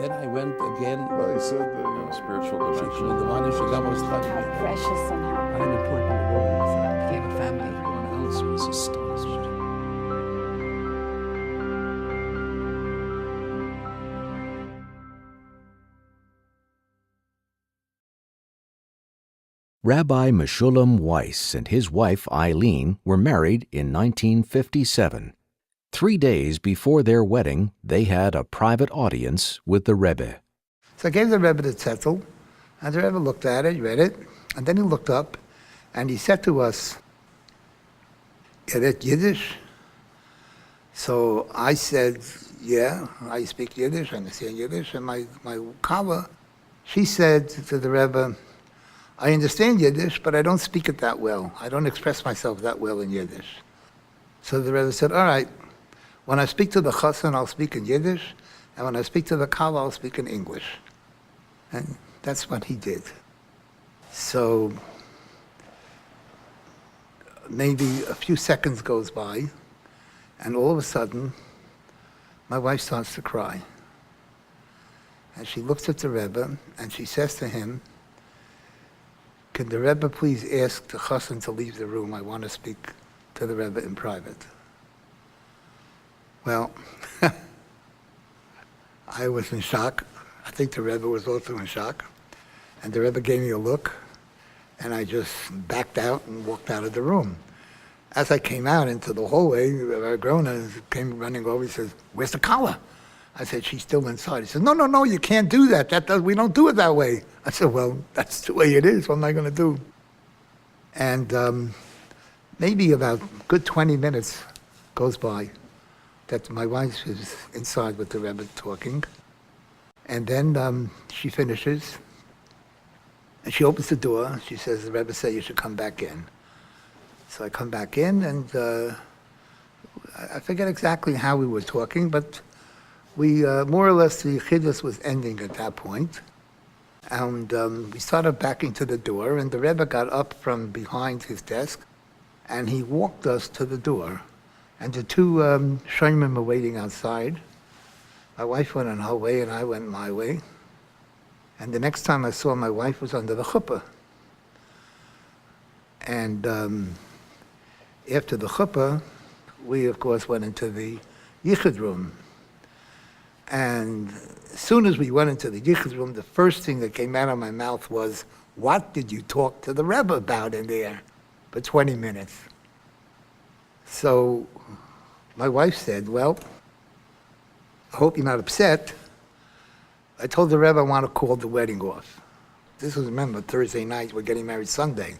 Then I went again. Well, he said that, Spiritual dimension. How precious and how unimportant the world is. became a family. Everyone else was astonished. Rabbi Meshulam Weiss and his wife Eileen were married in 1957. 3 days before their wedding, they had a private audience with the Rebbe. So I gave the Rebbe the zettel, and the Rebbe looked at it, read it, and then he looked up, and he said to us, "You read Yiddish?" So I said, "Yeah, I speak Yiddish, I understand Yiddish." And my kala, she said to the Rebbe, "I understand Yiddish, but I don't speak it that well. I don't express myself that well in Yiddish." So the Rebbe said, "All right, when I speak to the chassan, I'll speak in Yiddish, and when I speak to the kala, I'll speak in English." And that's what he did. So maybe a few seconds goes by, and all of a sudden, my wife starts to cry. And she looks at the Rebbe, and she says to him, "Can the Rebbe please ask the chassan to leave the room? I want to speak to the Rebbe in private." Well, I was in shock. I think the Rebbe was also in shock. And the Rebbe gave me a look, and I just backed out and walked out of the room. As I came out into the hallway, our Grona came running over. He says, "Where's the kala?" I said, "She's still inside." He said, No, you can't do that. We don't do it that way." I said, "Well, that's the way it is. What am I going to do?" And maybe about a good 20 minutes goes by that my wife is inside with the Rebbe talking. And then she finishes, and she opens the door. She says, "The Rebbe said you should come back in." So I come back in, and I forget exactly how we were talking, but we, more or less, the chiddush was ending at that point. And we started backing to the door, and the Rebbe got up from behind his desk, and he walked us to the door. And the two shayimim were waiting outside. My wife went on her way, and I went my way. And the next time I saw my wife was under the chuppah. And after the chuppah, we, of course, went into the yichud room. And as soon as we went into the yichud room, the first thing that came out of my mouth was, "What did you talk to the Rebbe about in there for 20 minutes?" So my wife said, "Well, I hope you're not upset. I told the Rebbe I want to call the wedding off." This was, remember, Thursday night, we're getting married Sunday.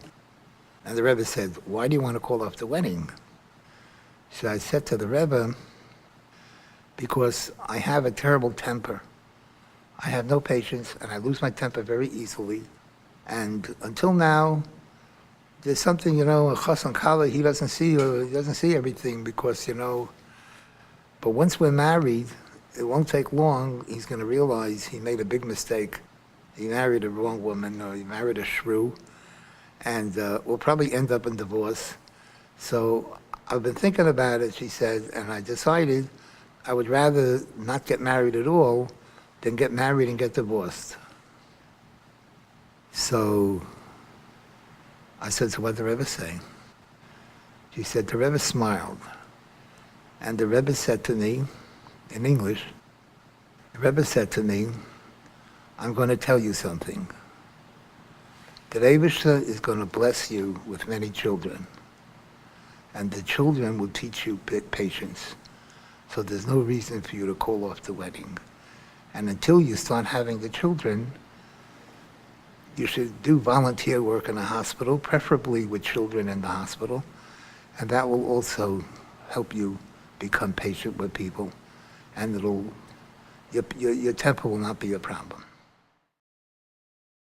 And the Rebbe said, "Why do you want to call off the wedding?" So I said to the Rebbe, "Because I have a terrible temper. I have no patience, and I lose my temper very easily. And until now, there's something, a chassan kala, he doesn't see everything because, but once we're married, it won't take long. He's going to realize he made a big mistake. He married a wrong woman, or he married a shrew, and we'll probably end up in divorce. So I've been thinking about it," she said, "and I decided I would rather not get married at all than get married and get divorced." So I said, "So what did the Rebbe say?" She said, "The Rebbe smiled. And the Rebbe said to me, in English, the Rebbe said to me, 'I'm going to tell you something. The Rebbe is going to bless you with many children. And the children will teach you patience. So there's no reason for you to call off the wedding. And until you start having the children, you should do volunteer work in a hospital, preferably with children in the hospital. And that will also help you become patient with people. And your temper will not be a problem.'"